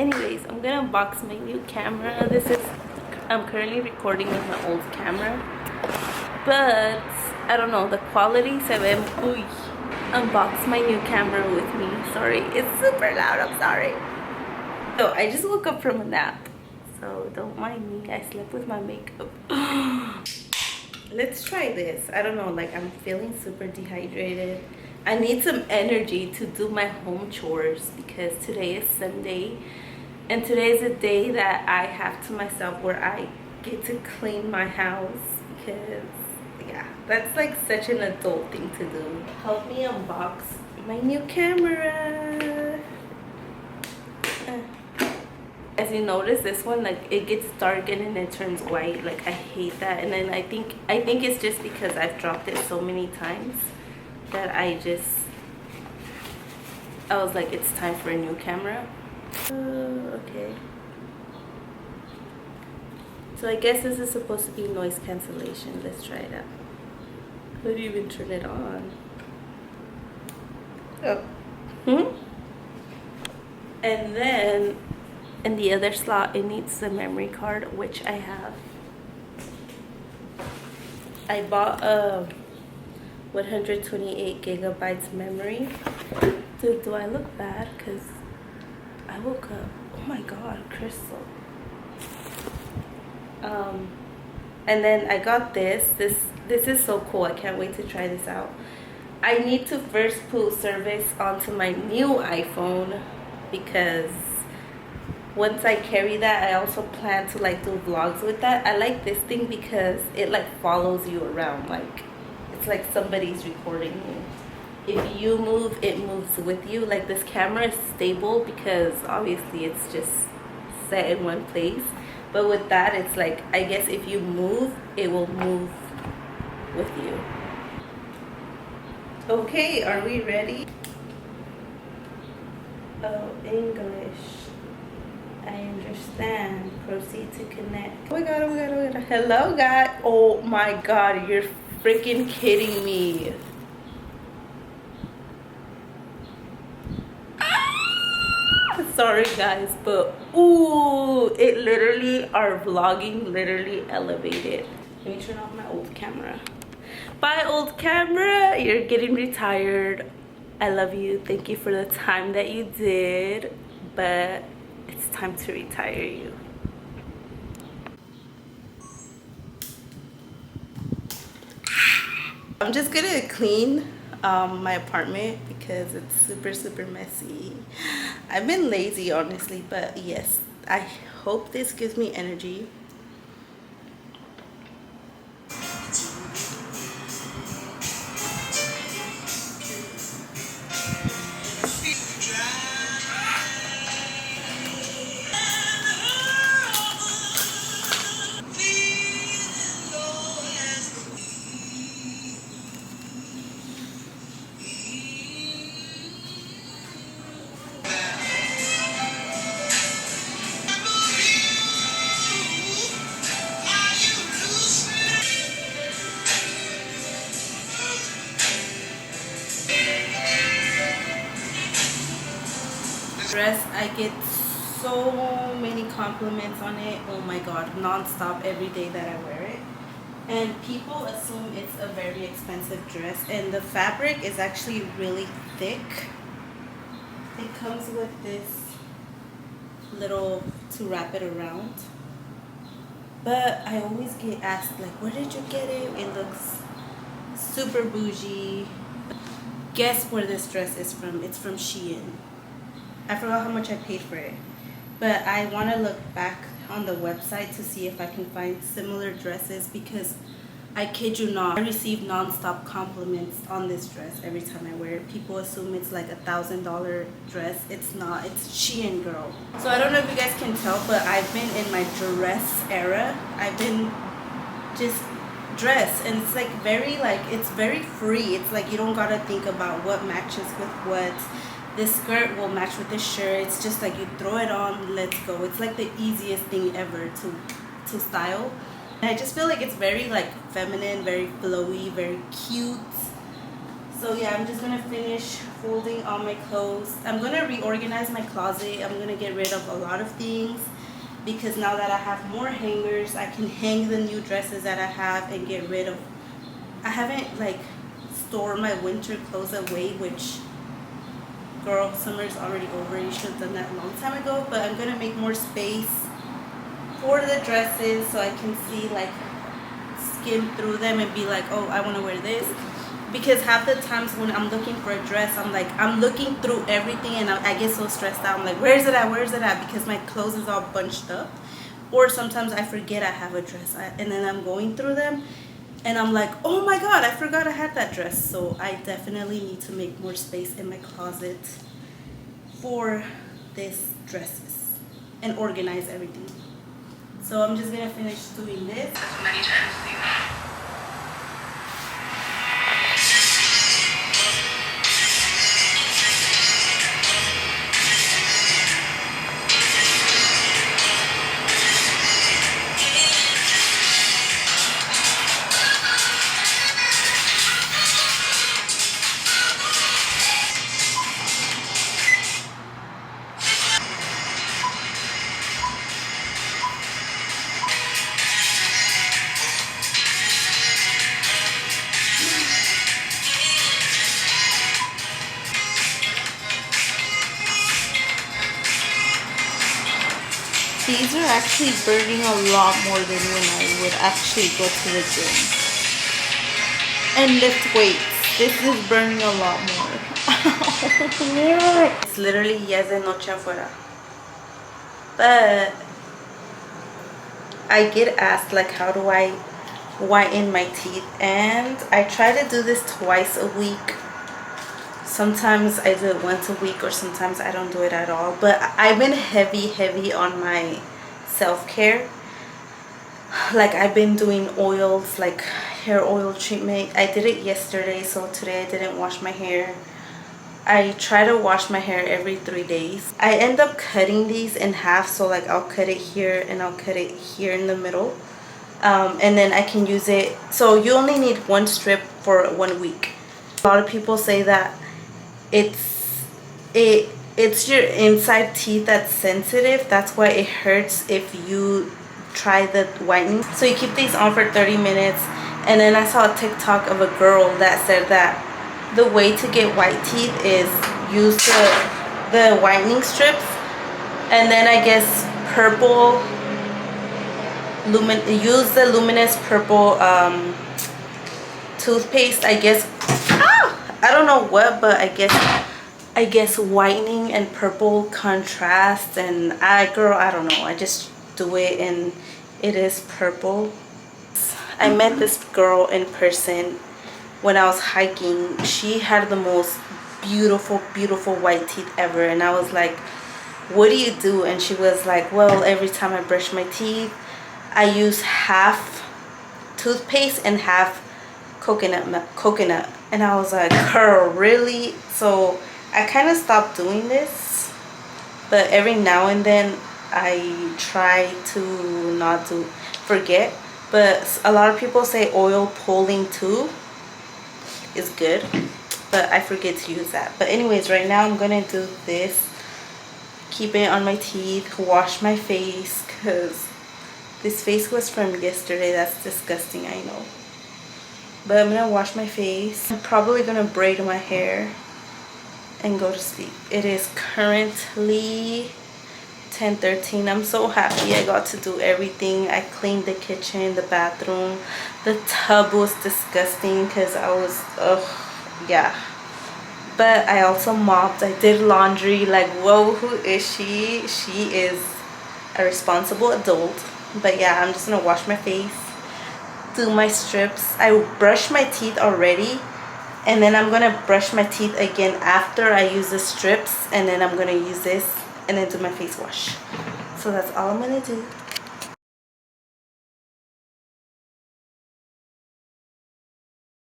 Anyways, I'm gonna unbox my new camera. I'm currently recording with my old camera, but I don't know, the quality se ve muy. Unbox my new camera with me. Sorry, it's super loud, I'm sorry. So I just woke up from a nap, so don't mind me. I slept with my makeup. Let's try this. I don't know, like I'm feeling super dehydrated. I need some energy to do my home chores because today is Sunday and today is a day that I have to myself where I get to clean my house because yeah, that's like such an adult thing to do. Help me unbox my new camera. As you notice, this one, like, it gets dark and then it turns white. Like, I hate that. And then I think it's just because I've dropped it so many times that I was like, it's time for a new camera. Okay. So I guess this is supposed to be noise cancellation. Let's try it out. How do you even turn it on? Oh. And then in the other slot, it needs the memory card, which I have. I bought a 128 gigabytes memory. Dude, do I look bad? Because I woke up. Oh my god, Crystal. And then I got this. This is so cool. I can't wait to try this out. I need to first put service onto my new iPhone because once I carry that, I also plan to like do vlogs with that. I like this thing because it like follows you around. Like it's like somebody's recording you. If you move, it moves with you. Like this camera is stable because obviously it's just set in one place. But with that, it's like, I guess if you move, it will move with you. Okay, are we ready? Oh, English. I understand. Proceed to connect. Oh my god, oh my god, oh my god. Hello, guys. Oh my god, you're freaking kidding me. Sorry guys, but ooh, it literally, our vlogging literally elevated. Let me turn off my old camera. Bye old camera, you're getting retired. I love you, thank you for the time that you did, but it's time to retire you. I'm just gonna clean my apartment because it's super messy. I've been lazy honestly, but yes, I hope this gives me energy. Dress, I get so many compliments on it. Oh my god, non-stop every day that I wear it, and people assume it's a very expensive dress, and the fabric is actually really thick. It comes with this little to wrap it around, but I always get asked like, where did you get it? It looks super bougie. Guess where this dress is from? It's from Shein. I forgot how much I paid for it, but I want to look back on the website to see if I can find similar dresses because I kid you not, I receive non-stop compliments on this dress every time I wear it. People assume it's like $1,000 dress. It's not. It's Shein, girl. So I don't know if you guys can tell, but I've been in my dress era. I've been just dress, and it's like very it's very free. It's like you don't gotta think about what matches with what. This skirt will match with this shirt. It's just like you throw it on, let's go. It's like the easiest thing ever to style. And I just feel like it's very like feminine, very flowy, very cute. So yeah, I'm just gonna finish folding all my clothes. I'm gonna reorganize my closet. I'm gonna get rid of a lot of things because now that I have more hangers, I can hang the new dresses that I have and get rid of. I haven't like stored my winter clothes away, which girl, summer's already over. You should have done that a long time ago. But I'm gonna make more space for the dresses so I can see, like, skim through them and be like, oh, I want to wear this. Because half the times when I'm looking for a dress, I'm looking through everything and I get so stressed out. I'm like, where's it at? Because my clothes is all bunched up. Or sometimes I forget I have a dress and then I'm going through them and I'm like, oh my god, I forgot I had that dress. So I definitely need to make more space in my closet for these dresses and organize everything. So I'm just gonna finish doing this. Many times. These are actually burning a lot more than when I would actually go to the gym and lift weights. This is burning a lot more. It's literally yes de noche afuera. But I get asked like how do I whiten my teeth, and I try to do this twice a week. Sometimes I do it once a week or sometimes I don't do it at all. But I've been heavy on my self-care. Like I've been doing oils, like hair oil treatment. I did it yesterday, so today I didn't wash my hair. I try to wash my hair every 3 days. I end up cutting these in half, so like I'll cut it here and I'll cut it here in the middle. And then I can use it. So you only need one strip for 1 week. A lot of people say that it's your inside teeth that's sensitive. That's why it hurts if you try the whitening. So you keep these on for 30 minutes. And then I saw a TikTok of a girl that said that the way to get white teeth is use the whitening strips and then I guess use the luminous purple toothpaste, I guess. I don't know what, but I guess whitening and purple contrast, and I don't know, I just do it and it is purple. I met this girl in person when I was hiking. She had the most beautiful white teeth ever, and I was like, what do you do? And she was like, well, every time I brush my teeth I use half toothpaste and half coconut. And I was like, girl, really? So I kind of stopped doing this, but every now and then I try to not to forget. But a lot of people say oil pulling too is good, but I forget to use that. But anyways, right now I'm gonna do this, keep it on my teeth, wash my face, because this face was from yesterday. That's disgusting, I know. But I'm gonna wash my face. I'm probably gonna braid my hair and go to sleep. It is currently 10:13. I'm so happy I got to do everything. I cleaned the kitchen, the bathroom. The tub was disgusting because I was, yeah. But I also mopped. I did laundry. Like, whoa, who is she? She is a responsible adult. But yeah, I'm just gonna wash my face, do my strips. I brushed my teeth already, and then I'm gonna brush my teeth again after I use the strips, and then I'm gonna use this and then do my face wash. So that's all I'm gonna do.